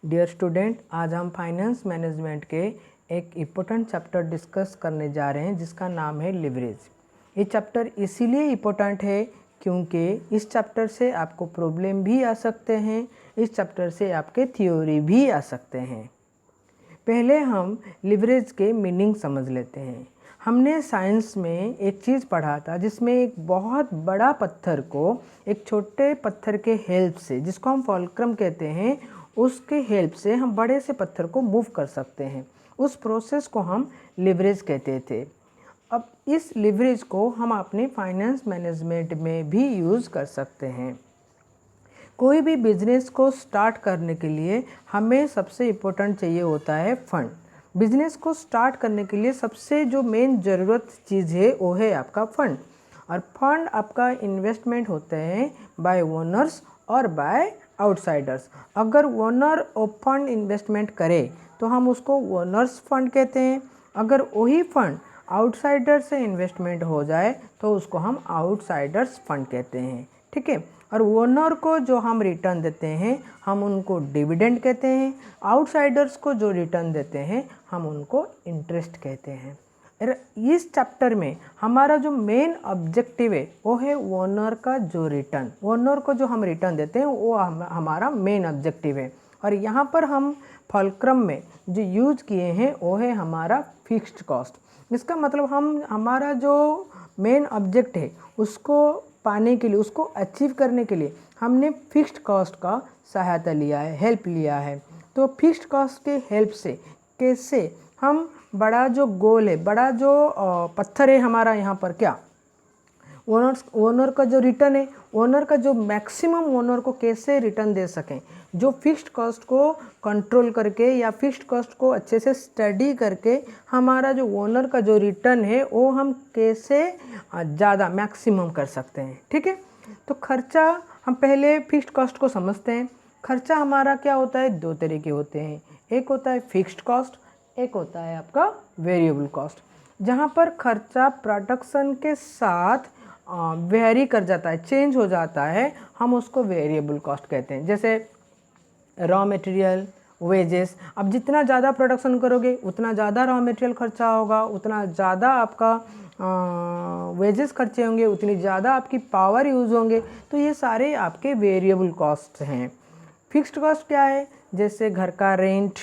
Dear student, आज हम finance management के एक इम्पोर्टेंट चैप्टर डिस्कस करने जा रहे हैं जिसका नाम है लिवरेज। ये चैप्टर इसीलिए इम्पोर्टेंट है क्योंकि इस चैप्टर से आपको प्रॉब्लम भी आ सकते हैं, इस चैप्टर से आपके थ्योरी भी आ सकते हैं। पहले हम लिवरेज के मीनिंग समझ लेते हैं। हमने साइंस में एक चीज़ पढ़ा था जिसमें एक बहुत बड़ा पत्थर को एक छोटे पत्थर के हेल्प से, जिसको हम फॉल्क्रम कहते हैं, उसके हेल्प से हम बड़े से पत्थर को मूव कर सकते हैं। उस प्रोसेस को हम लिवरेज कहते थे। अब इस लिवरेज को हम अपने फाइनेंस मैनेजमेंट में भी यूज़ कर सकते हैं। कोई भी बिजनेस को स्टार्ट करने के लिए हमें सबसे इम्पोर्टेंट चाहिए होता है फंड। बिजनेस को स्टार्ट करने के लिए सबसे जो मेन ज़रूरत चीज़ है वो है आपका फंड। और फंड आपका इन्वेस्टमेंट होते हैं बाय ओनर्स और बाय आउटसाइडर्स। अगर ओनर फंड इन्वेस्टमेंट करे तो हम उसको ओनर्स फंड कहते हैं। अगर वही फंड आउटसाइडर से इन्वेस्टमेंट हो जाए तो उसको हम आउटसाइडर्स फंड कहते हैं। ठीक है। और ओनर को जो हम रिटर्न देते हैं हम उनको डिविडेंड कहते हैं। आउटसाइडर्स को जो रिटर्न देते हैं हम उनको इंटरेस्ट कहते हैं। इस चैप्टर में हमारा जो मेन ऑब्जेक्टिव है वो है ओनर का जो रिटर्न, ओनर को जो हम रिटर्न देते हैं वो हमारा मेन ऑब्जेक्टिव है। और यहाँ पर हम फॉल्क्रम में जो यूज किए हैं वो है हमारा फिक्स्ड कॉस्ट। इसका मतलब हमारा जो मेन ऑब्जेक्ट है उसको पाने के लिए, उसको अचीव करने के लिए हमने फिक्स्ड कॉस्ट का सहायता लिया है, हेल्प लिया है। तो फिक्स्ड कॉस्ट के हेल्प से कैसे हम बड़ा जो गोल है, बड़ा जो पत्थर है हमारा यहाँ पर, क्या ओनर का जो रिटर्न है, ओनर का जो मैक्सिमम ओनर को कैसे रिटर्न दे सकें, जो फिक्स्ड कॉस्ट को कंट्रोल करके या फिक्स्ड कॉस्ट को अच्छे से स्टडी करके हमारा जो ओनर का जो रिटर्न है वो हम कैसे ज़्यादा मैक्सिमम कर सकते हैं। ठीक है। तो खर्चा, हम पहले फिक्स्ड कॉस्ट को समझते हैं। खर्चा हमारा क्या होता है, दो तरह के होते हैं। एक होता है फिक्स्ड कॉस्ट, एक होता है आपका वेरिएबल कॉस्ट। जहाँ पर खर्चा प्रोडक्शन के साथ वेरी कर जाता है, चेंज हो जाता है, हम उसको वेरिएबल कॉस्ट कहते हैं। जैसे रॉ मटेरियल, वेजेस। अब जितना ज़्यादा प्रोडक्शन करोगे उतना ज़्यादा रॉ मटेरियल खर्चा होगा, उतना ज़्यादा आपका वेजेस खर्चे होंगे, उतनी ज़्यादा आपकी पावर यूज़ होंगे। तो ये सारे आपके वेरिएबल कॉस्ट हैं। फिक्स्ड कॉस्ट क्या है, जैसे घर का रेंट,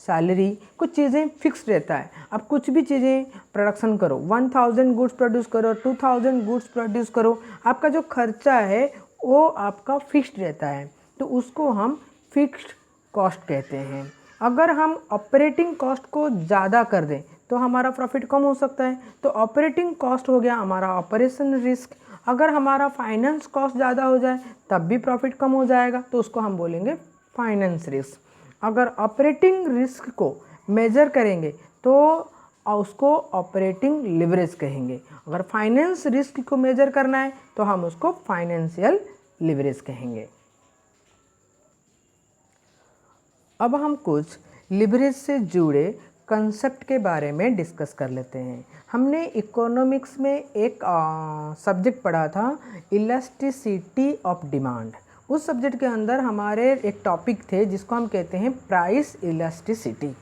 सैलरी, कुछ चीज़ें फिक्स रहता है। अब कुछ भी चीज़ें प्रोडक्शन करो, 1000 गुड्स प्रोड्यूस करो, 2000 गुड्स प्रोड्यूस करो, आपका जो खर्चा है वो आपका फिक्स्ड रहता है, तो उसको हम फिक्स्ड कॉस्ट कहते हैं। अगर हम ऑपरेटिंग कॉस्ट को ज़्यादा कर दें तो हमारा प्रॉफिट कम हो सकता है, तो ऑपरेटिंग कॉस्ट हो गया हमारा ऑपरेशन रिस्क। अगर हमारा फाइनेंस कॉस्ट ज़्यादा हो जाए तब भी प्रॉफिट कम हो जाएगा, तो उसको हम बोलेंगे फाइनेंस रिस्क। अगर ऑपरेटिंग रिस्क को मेजर करेंगे तो उसको ऑपरेटिंग लिवरेज कहेंगे। अगर फाइनेंस रिस्क को मेजर करना है तो हम उसको फाइनेंशियल लिवरेज कहेंगे। अब हम कुछ लिवरेज से जुड़े कंसेप्ट के बारे में डिस्कस कर लेते हैं। हमने इकोनॉमिक्स में एक सब्जेक्ट पढ़ा था, इलास्टिसिटी ऑफ डिमांड। उस सब्जेक्ट के अंदर हमारे एक टॉपिक थे जिसको हम कहते हैं प्राइस इलास्टिसिटी।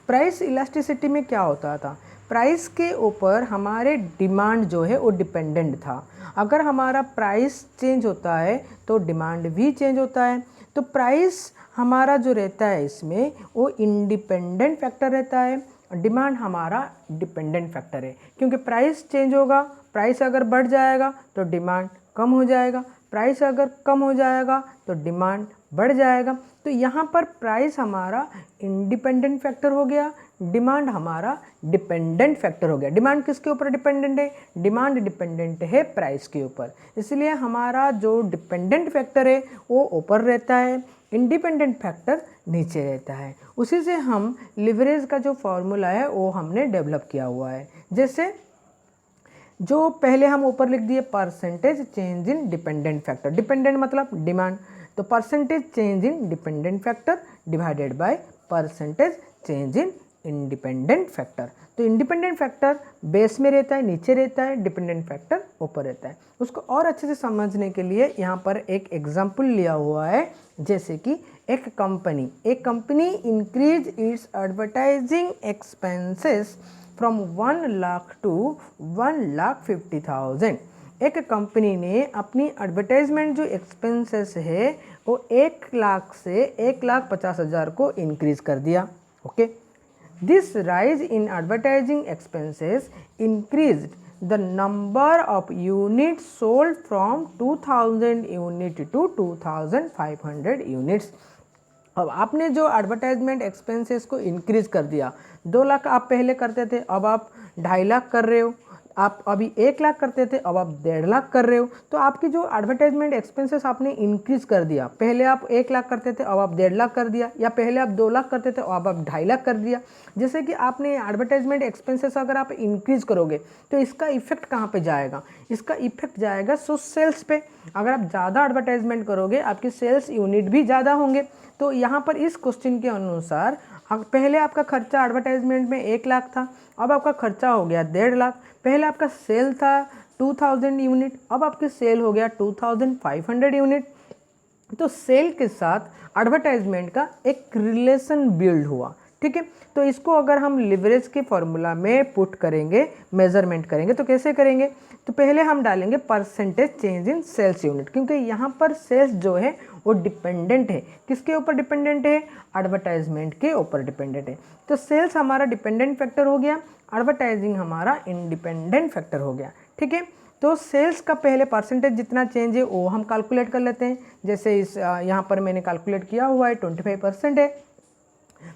प्राइस इलास्टिसिटी में क्या होता था, प्राइस के ऊपर हमारे डिमांड जो है वो डिपेंडेंट था। अगर हमारा प्राइस चेंज होता है तो डिमांड भी चेंज होता है। तो प्राइस हमारा जो रहता है इसमें वो इंडिपेंडेंट फैक्टर रहता है, डिमांड हमारा डिपेंडेंट फैक्टर है। क्योंकि प्राइस चेंज होगा, प्राइस अगर बढ़ जाएगा तो डिमांड कम हो जाएगा, प्राइस अगर कम हो जाएगा तो डिमांड बढ़ जाएगा। तो यहाँ पर प्राइस हमारा इंडिपेंडेंट फैक्टर हो गया, डिमांड हमारा डिपेंडेंट फैक्टर हो गया। डिमांड किसके ऊपर डिपेंडेंट है, डिमांड डिपेंडेंट है प्राइस के ऊपर, इसलिए हमारा जो डिपेंडेंट फैक्टर है वो ऊपर रहता है, इंडिपेंडेंट फैक्टर नीचे रहता है। उसी से हम लिवरेज का जो फॉर्मूला है वो हमने डेवलप किया हुआ है। जैसे जो पहले हम ऊपर लिख दिए परसेंटेज चेंज इन डिपेंडेंट फैक्टर, डिपेंडेंट मतलब डिमांड, तो percentage change in dependent factor divided by percentage change in independent factor. तो इंडिपेंडेंट फैक्टर बेस में रहता है, नीचे रहता है, डिपेंडेंट फैक्टर ऊपर रहता है। उसको और अच्छे से समझने के लिए यहाँ पर एक एग्जाम्पल लिया हुआ है, जैसे कि एक company increase its advertising expenses from 1 lakh to 1,50,000। एक कंपनी ने अपनी एडवर्टाइजमेंट जो एक्सपेंसेस है वो 1 लाख से 1,50,000 को इंक्रीज कर दिया। Okay, this rise in advertising expenses increased the number of units sold from 2,000 unit to 2,500 units। अब आपने जो एडवर्टाइजमेंट एक्सपेंसेस को इंक्रीज कर दिया, 2 लाख आप पहले करते थे, अब आप 2.5 लाख कर रहे हो। आप अभी 1 लाख करते थे, अब आप 1.5 लाख कर रहे हो। तो आपकी जो एडवर्टाइजमेंट एक्सपेंसेस आपने इंक्रीज कर दिया। पहले आप 1 लाख करते थे, अब आप 1.5 लाख कर दिया, या पहले आप 2 लाख करते थे, अब आप 2.5 लाख कर दिया। जैसे कि आपने एडवर्टाइजमेंट एक्सपेंसेस अगर आप इंक्रीज करोगे तो इसका इफेक्ट कहाँ पे जाएगा? इसका इफेक्ट जाएगा सेल्स पे। अगर आप ज़्यादा एडवर्टाइजमेंट करोगे, आपकी सेल्स यूनिट भी ज़्यादा होंगे। तो यहाँ पर इस क्वेश्चन के अनुसार पहले आपका खर्चा एडवर्टाइजमेंट में 1 लाख था, अब आपका खर्चा हो गया 1.5 लाख। पहले आपका सेल था 2,000 यूनिट, अब आपकी सेल हो गया 2,500 यूनिट। तो सेल के साथ एडवर्टाइजमेंट का एक रिलेशन बिल्ड हुआ। ठीक है, तो इसको अगर हम लिवरेज के फॉर्मूला में पुट करेंगे, मेजरमेंट करेंगे, तो कैसे करेंगे? तो पहले हम डालेंगे percentage change in sales unit, क्योंकि यहाँ पर सेल्स जो है वो डिपेंडेंट है। किसके ऊपर डिपेंडेंट है? एडवर्टाइजमेंट के ऊपर डिपेंडेंट है। तो सेल्स हमारा डिपेंडेंट फैक्टर हो गया, एडवर्टाइजिंग हमारा इंडिपेंडेंट फैक्टर हो गया। ठीक है, तो सेल्स का पहले परसेंटेज जितना चेंज है वो हम कैलकुलेट कर लेते हैं। जैसे इस यहाँ पर मैंने कैलकुलेट किया हुआ है 25% है,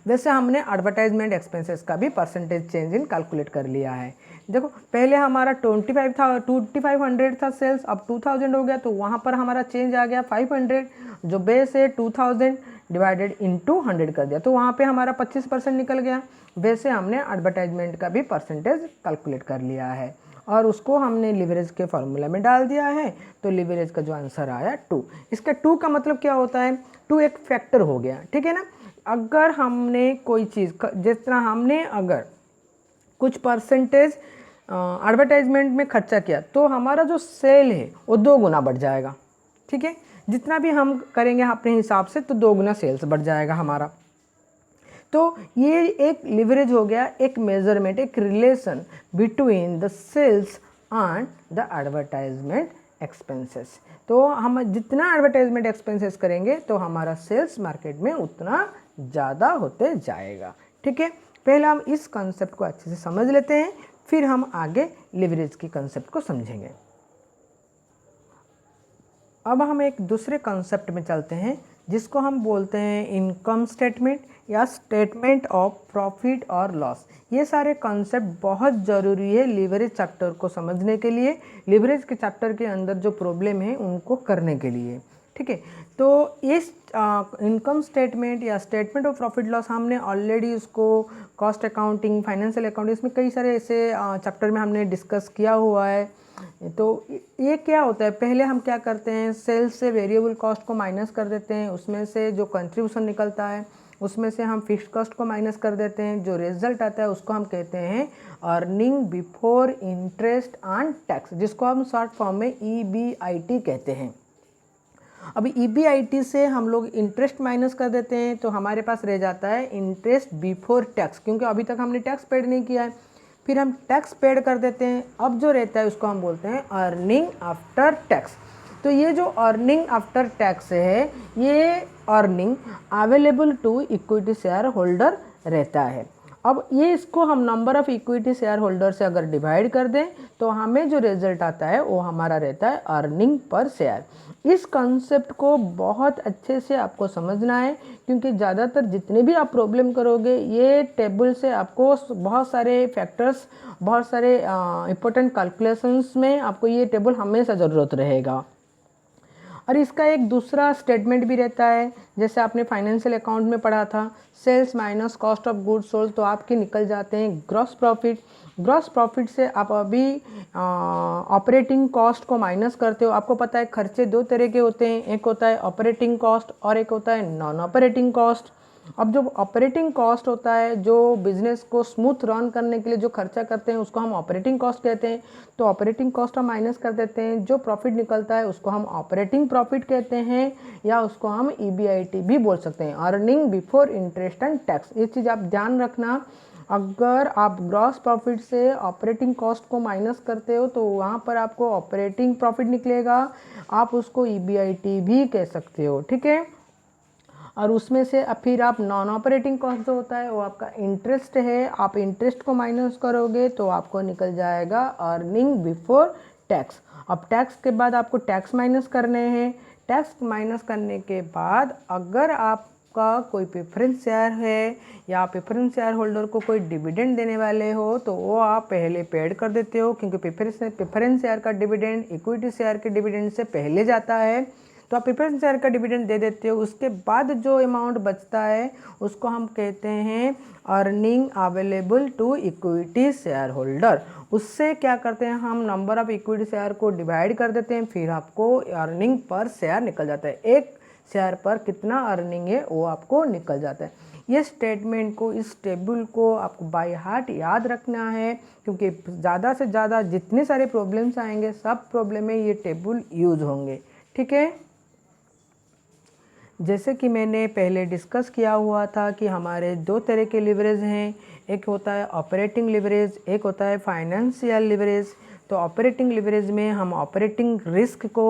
वैसे हमने एडवर्टाइजमेंट एक्सपेंसेस का भी परसेंटेज चेंज इन कैलकुलेट कर लिया है। देखो पहले हमारा 2,500 था सेल्स, अब 2,000 हो गया, तो वहाँ पर हमारा चेंज आ गया 500, जो बेस है 2,000 डिवाइडेड इंटू 100 कर दिया, तो वहाँ पे हमारा 25% निकल गया। वैसे हमने एडवर्टाइजमेंट का भी परसेंटेज कैलकुलेट कर लिया है और उसको हमने लिवरेज के फॉर्मूला में डाल दिया है। तो लिवरेज का जो आंसर आया 2। इसका 2 का मतलब क्या होता है? 2 एक फैक्टर हो गया। ठीक है ना, अगर हमने कोई चीज़ जिस तरह हमने अगर कुछ परसेंटेज एडवर्टाइजमेंट में खर्चा किया तो हमारा जो सेल है वो 2 गुना बढ़ जाएगा। ठीक है, जितना भी हम करेंगे अपने हिसाब से तो 2 गुना सेल्स बढ़ जाएगा हमारा। तो ये एक लिवरेज हो गया, एक मेजरमेंट, एक relation between the sales and the advertisement expenses. तो हम जितना एडवर्टाइजमेंट एक्सपेंसेस करेंगे तो हमारा सेल्स मार्केट में उतना ज़्यादा होते जाएगा। ठीक है, पहले हम इस कॉन्सेप्ट को अच्छे से समझ लेते हैं, फिर हम आगे लिवरेज की कॉन्सेप्ट को समझेंगे। अब हम एक दूसरे कॉन्सेप्ट में चलते हैं जिसको हम बोलते हैं इनकम स्टेटमेंट या स्टेटमेंट ऑफ प्रॉफिट और लॉस। ये सारे कॉन्सेप्ट बहुत ज़रूरी है लिवरेज चैप्टर को समझने के लिए, लिवरेज के चैप्टर के अंदर जो प्रॉब्लम है उनको करने के लिए। ठीक है, तो इस इनकम स्टेटमेंट या स्टेटमेंट ऑफ प्रॉफिट लॉस हमने ऑलरेडी उसको कॉस्ट अकाउंटिंग, फाइनेंशियल अकाउंटिंग, इसमें कई सारे ऐसे चैप्टर में हमने डिस्कस किया हुआ है। तो ये क्या होता है? पहले हम क्या करते हैं, सेल्स से वेरिएबल कॉस्ट को माइनस कर देते हैं, उसमें से जो कंट्रीब्यूशन निकलता है उसमें से हम फिक्स्ड कॉस्ट को माइनस कर देते हैं, जो रिजल्ट आता है उसको हम कहते हैं earning before interest and tax, जिसको हम शॉर्ट फॉर्म में EBIT कहते हैं। अभी EBIT से हम लोग इंटरेस्ट माइनस कर देते हैं तो हमारे पास रह जाता है इंटरेस्ट बिफोर टैक्स, क्योंकि अभी तक हमने टैक्स पेड नहीं किया है। फिर हम टैक्स पेड कर देते हैं, अब जो रहता है उसको हम बोलते हैं अर्निंग आफ्टर टैक्स। तो ये जो अर्निंग आफ्टर टैक्स है, ये earning available to equity share holder रहता है। अब ये इसको हम number of equity share holder से अगर डिवाइड कर दें तो हमें जो रिजल्ट आता है वो हमारा रहता है अर्निंग पर शेयर। इस कॉन्सेप्ट को बहुत अच्छे से आपको समझना है, क्योंकि ज़्यादातर जितने भी आप प्रॉब्लम करोगे ये टेबल से आपको बहुत सारे फैक्टर्स, बहुत सारे इम्पोर्टेंट कैलकुलेशंस में आपको ये टेबल हमेशा ज़रूरत रहेगा। और इसका एक दूसरा स्टेटमेंट भी रहता है, जैसे आपने फाइनेंशियल अकाउंट में पढ़ा था, sales minus cost of goods sold, तो आपके निकल जाते हैं ग्रॉस प्रॉफिट। ग्रॉस प्रॉफिट से आप अभी ऑपरेटिंग कॉस्ट को माइनस करते हो। आपको पता है खर्चे 2 तरह के होते हैं, एक होता है ऑपरेटिंग कॉस्ट और एक होता है नॉन ऑपरेटिंग कॉस्ट। अब जो ऑपरेटिंग कॉस्ट होता है, जो बिजनेस को स्मूथ रन करने के लिए जो खर्चा करते हैं उसको हम ऑपरेटिंग कॉस्ट कहते हैं। तो ऑपरेटिंग कॉस्ट हम माइनस कर देते हैं, जो प्रॉफिट निकलता है उसको हम ऑपरेटिंग प्रॉफिट कहते हैं, या उसको हम EBIT भी बोल सकते हैं, earning before interest and tax. ये चीज़ आप ध्यान रखना, अगर आप ग्रॉस प्रॉफिट से ऑपरेटिंग कॉस्ट को माइनस करते हो तो वहाँ पर आपको ऑपरेटिंग प्रॉफिट निकलेगा, आप उसको EBIT भी कह सकते हो, ठीक है। और उसमें से अब फिर आप नॉन ऑपरेटिंग कॉस्ट जो होता है वो आपका इंटरेस्ट है, आप इंटरेस्ट को माइनस करोगे तो आपको निकल जाएगा अर्निंग बिफोर टैक्स। अब टैक्स के बाद आपको टैक्स माइनस करने हैं, टैक्स माइनस करने के बाद अगर आपका कोई प्रेफरेंस शेयर है या प्रेफरेंस शेयर होल्डर को कोई डिविडेंड देने वाले हो तो वो आप पहले पेड कर देते हो, क्योंकि प्रेफरेंस शेयर का डिविडेंड इक्विटी शेयर के डिविडेंड से पहले जाता है, तो आप प्रेफरेंस शेयर का डिविडेंड दे देते हो। उसके बाद जो अमाउंट बचता है उसको हम कहते हैं earning available to equity share holder. उससे क्या करते हैं, हम नंबर ऑफ इक्विटी शेयर को डिवाइड कर देते हैं, फिर आपको अर्निंग पर शेयर निकल जाता है, एक शेयर पर कितना अर्निंग है वो आपको निकल जाता है। ये स्टेटमेंट को, इस टेबल को आपको बाय हार्ट याद रखना है, क्योंकि ज़्यादा से ज़्यादा जितने सारे प्रॉब्लम्स आएंगे सब प्रॉब्लम में ये टेबल यूज होंगे, ठीक है। जैसे कि मैंने पहले डिस्कस किया हुआ था कि हमारे दो तरह के लिवरेज हैं, एक होता है ऑपरेटिंग लिवरेज, एक होता है फाइनेंशियल लिवरेज। तो ऑपरेटिंग लिवरेज में हम ऑपरेटिंग रिस्क को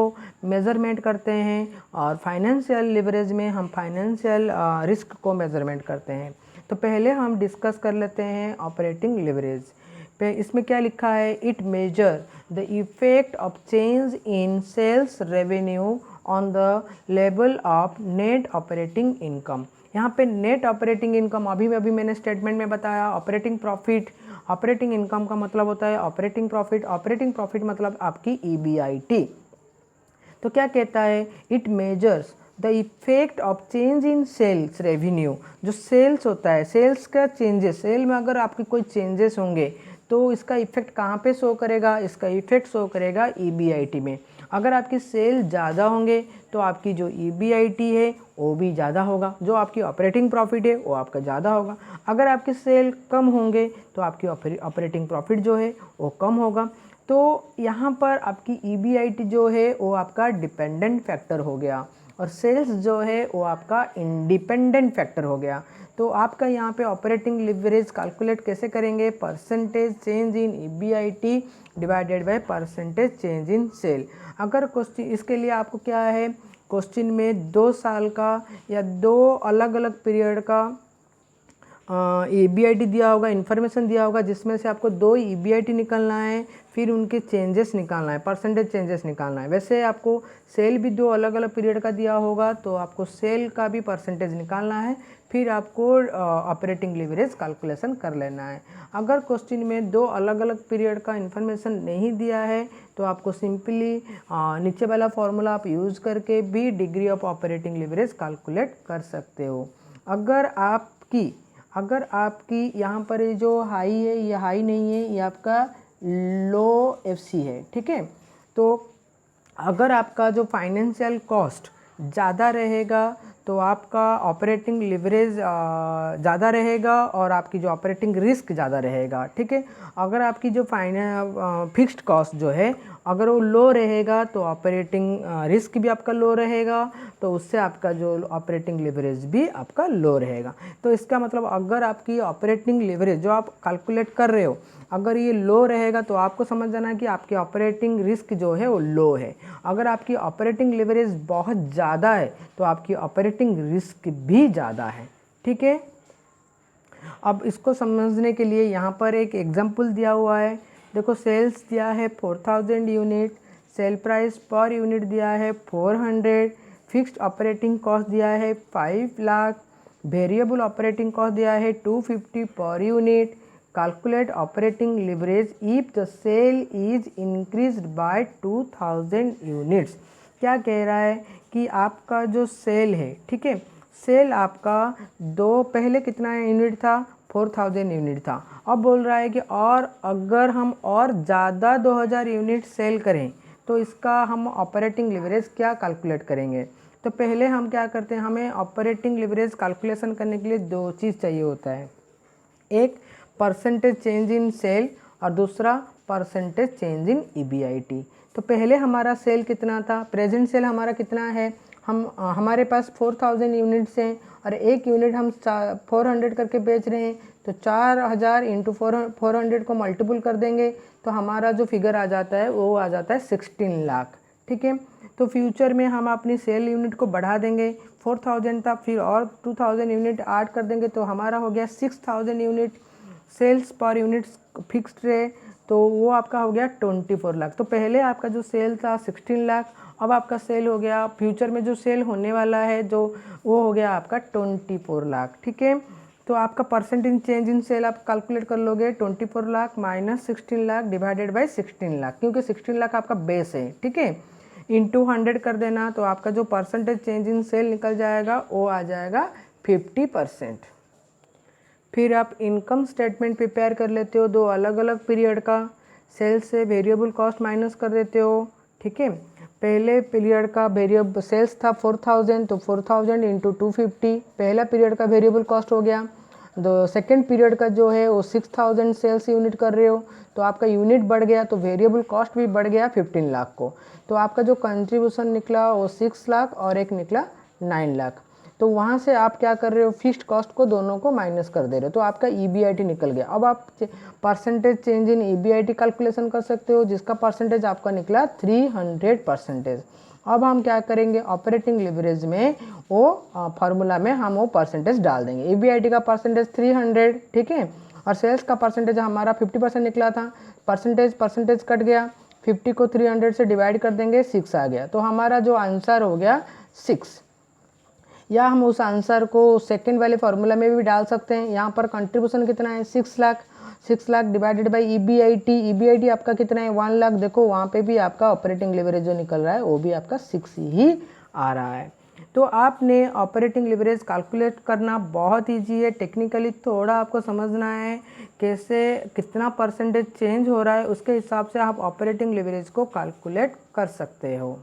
मेज़रमेंट करते हैं और फाइनेंशियल लिवरेज में हम फाइनेंशियल रिस्क को मेज़रमेंट करते हैं। तो पहले हम डिस्कस कर लेते हैं ऑपरेटिंग लिवरेज पे। इसमें क्या लिखा है, it measure the effect of change in sales revenue on the level of net operating income. यहाँ पे नेट ऑपरेटिंग इनकम अभी मैंने स्टेटमेंट में बताया, ऑपरेटिंग प्रॉफिट, ऑपरेटिंग इनकम का मतलब होता है ऑपरेटिंग प्रॉफिट, ऑपरेटिंग प्रॉफिट मतलब आपकी EBIT। तो क्या कहता है, it measures the effect of change in sales revenue. जो सेल्स होता है, सेल्स का चेंजेस, सेल में अगर आपके कोई चेंजेस होंगे तो इसका इफेक्ट कहाँ पे शो करेगा, इसका इफेक्ट शो करेगा EBIT में। अगर आपकी सेल ज़्यादा होंगे तो आपकी जो EBIT है वो भी ज़्यादा होगा, जो आपकी ऑपरेटिंग प्रॉफिट है वो आपका ज़्यादा होगा। अगर आपकी सेल कम होंगे तो आपकी ऑपरेटिंग प्रॉफिट जो है वो कम होगा। तो यहाँ पर आपकी EBIT जो है वो आपका डिपेंडेंट फैक्टर हो गया और सेल्स जो है वो आपका इंडिपेंडेंट फैक्टर हो गया। तो आपका यहाँ पे ऑपरेटिंग लिवरेज कैलकुलेट कैसे करेंगे, percentage change in EBIT divided by percentage change in sale. अगर क्वेश्चन, इसके लिए आपको क्या है, क्वेश्चन में 2 साल का या 2 अलग अलग पीरियड का EBIT दिया होगा, इन्फॉर्मेशन दिया होगा, जिसमें से आपको 2 EBIT निकालना है, फिर उनके चेंजेस निकालना है, परसेंटेज चेंजेस निकालना है। वैसे आपको सेल भी 2 अलग अलग पीरियड का दिया होगा तो आपको सेल का भी परसेंटेज निकालना है, फिर आपको ऑपरेटिंग लिवरेज कैलकुलेशन कर लेना है। अगर क्वेश्चन में 2 अलग अलग पीरियड का इन्फॉर्मेशन नहीं दिया है तो आपको सिंपली नीचे वाला फॉर्मूला आप यूज़ करके भी degree of operating leverage calculate कर सकते हो। अगर आपकी यहाँ पर ये जो हाई है ये हाई नहीं है, ये आपका लो FC है, ठीक है। तो अगर आपका जो फाइनेंशियल कॉस्ट ज़्यादा रहेगा तो आपका ऑपरेटिंग लिवरेज ज़्यादा रहेगा और आपकी जो ऑपरेटिंग रिस्क ज़्यादा रहेगा, ठीक है। अगर आपकी जो फिक्स्ड कॉस्ट जो है अगर वो लो रहेगा तो ऑपरेटिंग रिस्क भी आपका लो रहेगा, तो उससे आपका जो ऑपरेटिंग लिवरेज भी आपका लो रहेगा। तो इसका मतलब अगर आपकी ऑपरेटिंग लिवरेज जो आप कैलकुलेट कर रहे हो अगर ये लो रहेगा तो आपको समझ जाना है कि आपकी ऑपरेटिंग रिस्क जो है वो लो है। अगर आपकी ऑपरेटिंग लिवरेज बहुत ज़्यादा है तो आपकी ऑपरेटिंग रिस्क भी ज़्यादा है, ठीक है। अब इसको समझने के लिए यहाँ पर एक एग्जाम्पल दिया हुआ है। देखो, सेल्स दिया है 4000 unit, sale price per unit दिया है 400, फिक्स्ड ऑपरेटिंग कॉस्ट दिया है 5 लाख, वेरिएबल ऑपरेटिंग कॉस्ट दिया है 250 per unit. Calculate operating leverage if the sale is increased by 2000 units. क्या कह रहा है कि आपका जो सेल है, ठीक है, सेल आपका पहले कितना यूनिट था, 4000 यूनिट था। अब बोल रहा है कि और अगर हम और ज़्यादा 2000 यूनिट सेल करें तो इसका हम ऑपरेटिंग लिवरेज क्या कैलकुलेट करेंगे। तो पहले हम क्या करते हैं, हमें ऑपरेटिंग लिवरेज कैलकुलेशन करने के लिए दो चीज़ चाहिए होता है, एक परसेंटेज चेंज इन सेल और दूसरा परसेंटेज चेंज इन EBIT। तो पहले हमारा सेल कितना था, प्रेजेंट सेल हमारा कितना है, हमारे पास 4000 यूनिट्स हैं और एक यूनिट हम 400 करके बेच रहे हैं, तो 4000 इंटू 400 को मल्टीपल कर देंगे तो हमारा जो फिगर आ जाता है वो आ जाता है 16 लाख। ठीक है, तो फ्यूचर में हम अपनी सेल यूनिट को बढ़ा देंगे, 4000 था, फिर और 2000 यूनिट ऐड कर देंगे तो हमारा हो गया 6000 unit. Sales per unit fixed रहे तो वो आपका हो गया 24 लाख। तो पहले आपका जो सेल था 16 लाख, अब आपका सेल हो गया, फ्यूचर में जो सेल होने वाला है जो वो हो गया आपका 24 लाख। ठीक है, तो आपका परसेंटेज चेंज इन सेल आप कैलकुलेट कर लोगे, 24 lakh minus 16 lakh divided by 16 lakh, क्योंकि 16 लाख आपका बेस है। ठीक है, इंटू 100 कर देना तो आपका जो परसेंटेज चेंज इन सेल निकल जाएगा वो आ जाएगा 50%। फिर आप इनकम स्टेटमेंट प्रिपेयर कर लेते हो, दो अलग अलग पीरियड का, सेल्स से वेरिएबल कॉस्ट माइनस कर देते हो। ठीक है, पहले पीरियड का वेरिएबल सेल्स था 4000, तो 4000 इंटू 250 पहला पीरियड का वेरिएबल कॉस्ट हो गया। तो सेकेंड पीरियड का जो है वो 6000 सेल्स यूनिट कर रहे हो तो आपका यूनिट बढ़ गया तो वेरिएबल कॉस्ट भी बढ़ गया 15 लाख को। तो आपका जो कंट्रीब्यूशन निकला वो 6 लाख और एक निकला 9 लाख। तो वहाँ से आप क्या कर रहे हो, फिक्स्ड कॉस्ट को दोनों को माइनस कर दे रहे हो तो आपका EBIT निकल गया। अब आप percentage change in EBIT calculation कर सकते हो जिसका परसेंटेज आपका निकला 300%। अब हम क्या करेंगे, ऑपरेटिंग लिवरेज में वो फार्मूला में हम वो परसेंटेज डाल देंगे। EBIT का परसेंटेज 300, ठीक है, और सेल्स का परसेंटेज हमारा 50% निकला था, परसेंटेज कट गया, 50 को 300 से डिवाइड कर देंगे, 6 आ गया। तो हमारा जो आंसर हो गया 6, या हम उस आंसर को सेकंड वाले फार्मूला में भी डाल सकते हैं। यहाँ पर कंट्रीब्यूशन कितना है 6 lakh, 6 lakh divided by EBIT आपका कितना है 1 लाख। देखो वहाँ पे भी आपका ऑपरेटिंग लिवरेज जो निकल रहा है वो भी आपका 6 ही आ रहा है। तो आपने ऑपरेटिंग लिवरेज कैलकुलेट करना बहुत ईजी है, टेक्निकली थोड़ा आपको समझना है कैसे कितना परसेंटेज चेंज हो रहा है, उसके हिसाब से आप ऑपरेटिंग लिवरेज को कैलकुलेट कर सकते हो।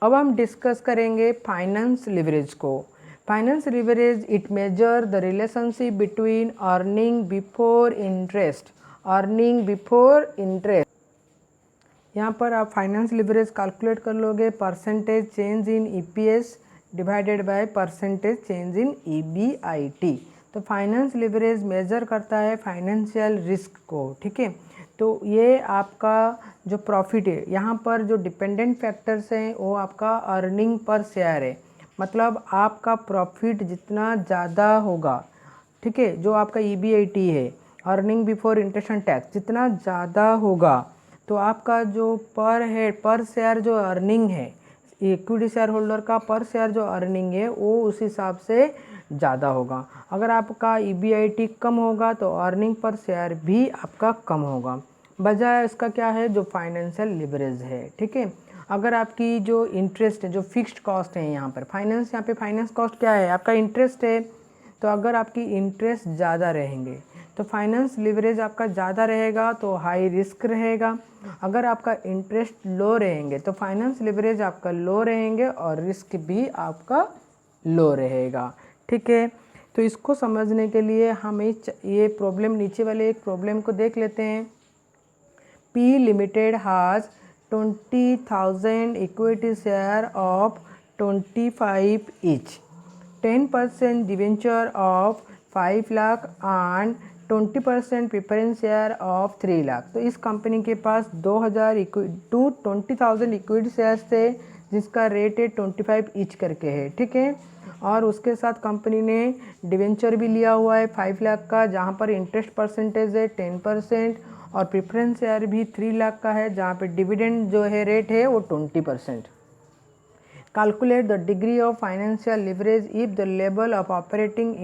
अब हम डिस्कस करेंगे फाइनेंस लिवरेज को। Finance leverage it measure the relationship between earning before interest, यहाँ पर आप फाइनेंस लिवरेज कैलकुलेट कर लोगे, percentage change in EPS divided by percentage change in EBIT। तो फाइनेंस लिवरेज मेजर करता है फाइनेंशियल रिस्क को। ठीक है, तो ये आपका जो प्रॉफिट है, यहाँ पर जो डिपेंडेंट फैक्टर्स हैं वो आपका अर्निंग पर शेयर है, मतलब आपका प्रॉफिट जितना ज़्यादा होगा, ठीक है, जो आपका EBIT है earning before interest and tax जितना ज़्यादा होगा तो आपका जो पर शेयर जो अर्निंग है, इक्विटी शेयर होल्डर का पर शेयर जो अर्निंग है वो उस हिसाब से ज़्यादा होगा। अगर आपका EBIT कम होगा तो अर्निंग पर शेयर भी आपका कम होगा। वजह इसका क्या है, जो फाइनेंशियल लिवरेज है। ठीक है, अगर आपकी जो इंटरेस्ट है, जो फिक्स्ड कॉस्ट है, यहाँ पे फाइनेंस कॉस्ट क्या है, आपका इंटरेस्ट है, तो अगर आपकी इंटरेस्ट ज़्यादा रहेंगे तो फाइनेंस लिवरेज आपका ज़्यादा रहेगा तो हाई रिस्क रहेगा। अगर आपका इंटरेस्ट लो रहेंगे तो फाइनेंस लिवरेज आपका लो रहेंगे और रिस्क भी आपका लो रहेगा। ठीक है, तो इसको समझने के लिए हम ये प्रॉब्लम नीचे वाले एक प्रॉब्लम को देख लेते हैं। P Limited has 20,000 equity share of 25 each, 10% debenture of 5 lakh and 20% preference share of 3 lakh. तो इस कंपनी के पास 20,000 इक्विटी शेयर्स थे जिसका रेट है 25 ईच करके है। ठीक है, और उसके साथ कंपनी ने डिवेंचर भी लिया हुआ है 5 लाख का, जहाँ पर इंटरेस्ट परसेंटेज है 10% और प्रेफरेंस शेयर भी 3 लाख का है, जहाँ पे डिविडेंड जो है रेट है वो 20%। Calculate the degree of financial leverage if the level of operating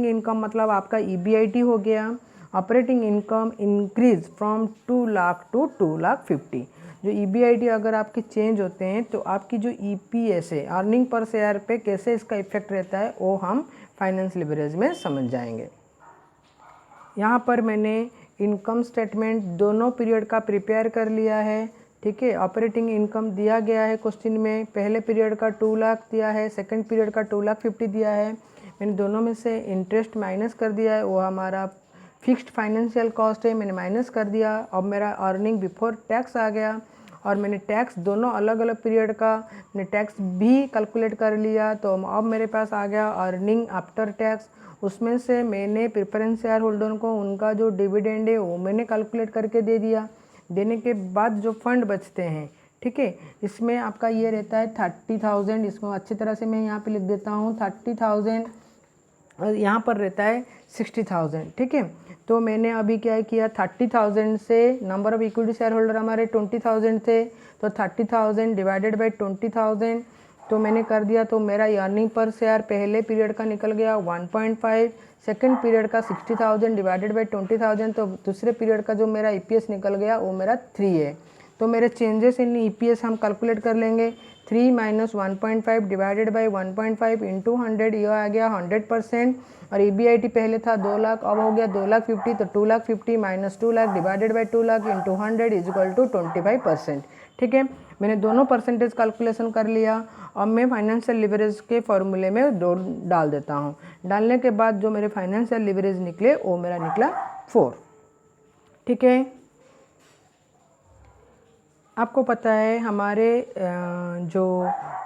income मतलब आपका EBIT हो गया, operating income increase from 2 lakh to 2,50,000। जो EBIT अगर आपके चेंज होते हैं तो आपकी जो EPS है, अर्निंग पर शेयर पे कैसे इसका इफेक्ट रहता है वो हम फाइनेंस लिवरेज में समझ जाएंगे। यहाँ पर मैंने इनकम स्टेटमेंट दोनों पीरियड का प्रिपेयर कर लिया है। ठीक है। ऑपरेटिंग इनकम दिया गया है क्वेश्चन में, पहले पीरियड का 2 लाख दिया है, सेकंड पीरियड का 2,50,000 दिया है। मैंने दोनों में से इंटरेस्ट माइनस कर दिया है, वो हमारा फिक्स्ड फाइनेंशियल कॉस्ट है, मैंने माइनस कर दिया। अब मेरा अर्निंग बिफोर टैक्स आ गया और मैंने टैक्स दोनों अलग अलग पीरियड का मैंने टैक्स भी कैलकुलेट कर लिया। तो अब मेरे पास आ गया अर्निंग आफ्टर टैक्स। उसमें से मैंने प्रेफरेंस शेयर होल्डर को उनका जो डिविडेंड है वो मैंने कैलकुलेट करके दे दिया। देने के बाद जो फंड बचते हैं, ठीक है, इसमें आपका ये रहता है 30,000। इसको अच्छी तरह से मैं यहाँ पे लिख देता हूँ 30,000 और यहाँ पर रहता है 60,000, ठीक है। तो मैंने अभी क्या किया, 30,000 से number of equity share holder हमारे 20,000 थे, तो 30,000 डिवाइडेड बाई 20,000 तो मैंने कर दिया। तो मेरा अर्निंग पर शेयर पहले पीरियड का निकल गया 1.5, सेकेंड पीरियड का 60,000 डिवाइडेड बाई 20,000 तो दूसरे पीरियड का जो मेरा ईपीएस निकल गया वो मेरा 3 है। तो मेरे चेंजेस इन ईपीएस हम कैलकुलेट कर लेंगे। 3 माइनस 1.5 डिवाइडेड बाई 1.5 इंटू 100, ये आ गया 100%। और ईबीआईटी पहले था 2 लाख, अब हो गया 2,50,000, तो 2,50,000 minus 2 lakh divided by 2 lakh into 100 is equal to 25%, ठीक है। मैंने दोनों परसेंटेज कैलकुलेशन कर लिया। अब मैं फाइनेंशियल लिवरेज के फॉर्मूले में डाल देता हूँ। डालने के बाद जो मेरे फाइनेंशियल लिवरेज निकले वो मेरा निकला 4, ठीक है। आपको पता है हमारे जो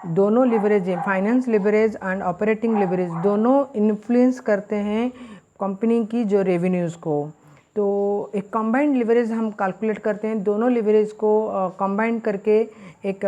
दोनों लिवरेज हैं, finance leverage and operating leverage, दोनों इन्फ्लुएंस करते हैं कंपनी की जो रेवेन्यूज़ को। तो एक कंबाइंड लिवरेज हम कैलकुलेट करते हैं, दोनों लिवरेज को कंबाइन करके एक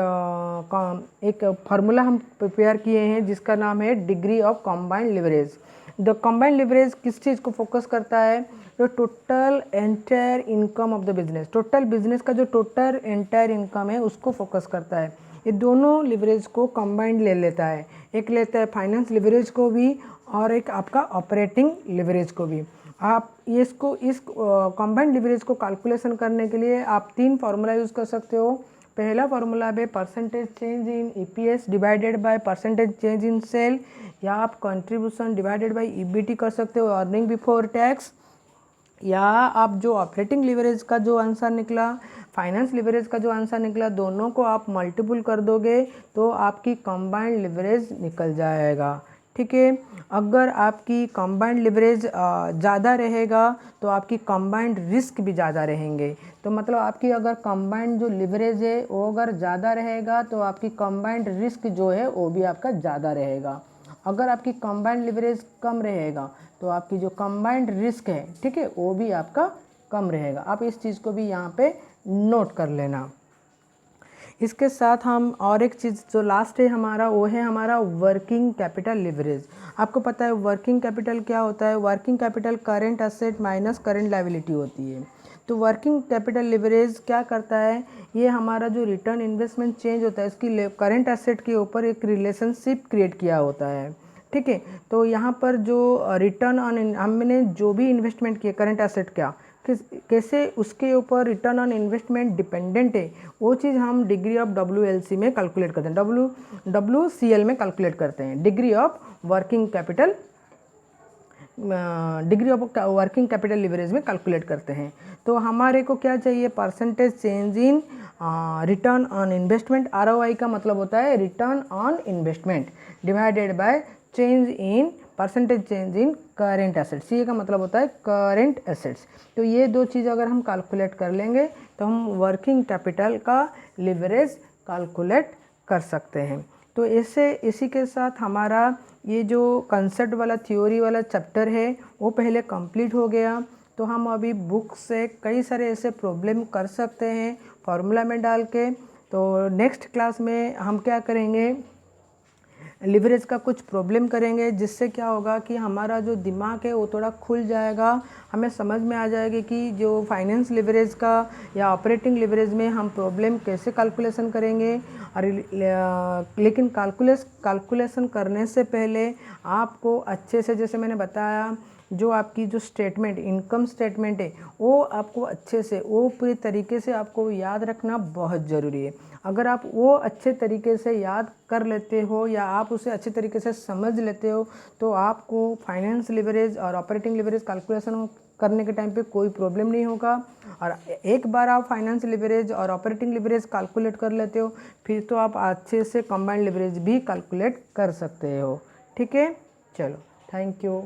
फार्मूला हम प्रिपेयर किए हैं जिसका नाम है degree of combined leverage. The combined leverage किस चीज़ को फोकस करता है, जो total entire income of the business, total business का जो टोटल एंटायर इनकम है उसको फोकस करता है। ये दोनों लिवरेज को कंबाइंड ले लेता है, एक लेता है फाइनेंस लिवरेज को भी और एक आपका ऑपरेटिंग लिवरेज को भी। आप इसको इस कंबाइंड लिवरेज को कैलकुलेशन करने के लिए आप 3 फार्मूला यूज़ कर सकते हो। पहला फार्मूला है percentage change in EPS divided by percentage change in sale, या आप कंट्रीब्यूशन डिवाइडेड बाय ईबीटी कर सकते हो, अर्निंग बिफोर टैक्स। या आप जो ऑपरेटिंग लिवरेज का जो आंसर निकला, फाइनेंस लिवरेज का जो आंसर निकला, दोनों को आप मल्टीपल कर दोगे तो आपकी कंबाइंड लिवरेज निकल जाएगा, ठीक है। अगर आपकी कंबाइंड लिवरेज ज़्यादा रहेगा तो आपकी कंबाइंड रिस्क भी ज़्यादा रहेंगे। तो मतलब आपकी अगर कंबाइंड जो लिवरेज है वो अगर ज़्यादा रहेगा तो आपकी कंबाइंड रिस्क जो है वो भी आपका ज़्यादा रहेगा। अगर आपकी कंबाइंड लिवरेज कम रहेगा तो आपकी जो कंबाइंड रिस्क है, ठीक है, वो भी आपका कम रहेगा। आप इस चीज़ को भी यहाँ पे नोट कर लेना। इसके साथ हम और एक चीज़ जो लास्ट है हमारा, वो है हमारा वर्किंग कैपिटल लिवरेज। आपको पता है वर्किंग कैपिटल क्या होता है, working capital current asset minus current liability होती है। तो वर्किंग कैपिटल लिवरेज क्या करता है, ये हमारा जो रिटर्न इन्वेस्टमेंट चेंज होता है उसकी करेंट एसेट के ऊपर एक रिलेशनशिप क्रिएट किया होता है, ठीक है। तो यहाँ पर जो रिटर्न ऑन हमने जो भी इन्वेस्टमेंट किया करेंट एसेट क्या कैसे उसके ऊपर रिटर्न ऑन इन्वेस्टमेंट डिपेंडेंट है, वो चीज़ हम डिग्री ऑफ WLC में कैलकुलेट करते हैं, WCL में कैलकुलेट करते हैं, degree of working capital leverage में कैलकुलेट करते हैं। तो हमारे को क्या चाहिए, percentage change in return on investment, ROI का मतलब होता है return on investment divided by change in percentage change in current assets, ये का मतलब होता है करेंट एसेट्स। तो ये दो चीज़ अगर हम कैलकुलेट कर लेंगे तो हम वर्किंग कैपिटल का लिवरेज कैलकुलेट कर सकते हैं। तो इसी के साथ हमारा ये जो कंसेप्ट वाला थ्योरी वाला चैप्टर है वो पहले कंप्लीट हो गया। तो हम अभी बुक से कई सारे ऐसे प्रॉब्लम कर सकते हैं फार्मूला में डाल के। तो नेक्स्ट क्लास में हम क्या करेंगे, लिवरेज का कुछ प्रॉब्लम करेंगे, जिससे क्या होगा कि हमारा जो दिमाग है वो थोड़ा खुल जाएगा, हमें समझ में आ जाएगी कि जो फाइनेंस लिवरेज का या ऑपरेटिंग लिवरेज में हम प्रॉब्लम कैसे कैलकुलेशन करेंगे। और लेकिन कैलकुलेशन करने से पहले आपको अच्छे से, जैसे मैंने बताया, जो आपकी जो स्टेटमेंट इनकम स्टेटमेंट है वो आपको अच्छे से वो पूरी तरीके से आपको याद रखना बहुत ज़रूरी है। अगर आप वो अच्छे तरीके से याद कर लेते हो या आप उसे अच्छे तरीके से समझ लेते हो तो आपको फाइनेंस लिवरेज और ऑपरेटिंग लिवरेज कैलकुलेशन करने के टाइम पे कोई प्रॉब्लम नहीं होगा। और एक बार आप फाइनेंस लिवरेज और ऑपरेटिंग लिवरेज कैलकुलेट कर लेते हो, फिर तो आप अच्छे से कंबाइंड लिवरेज भी कैलकुलेट कर सकते हो। ठीक है, चलो, थैंक यू।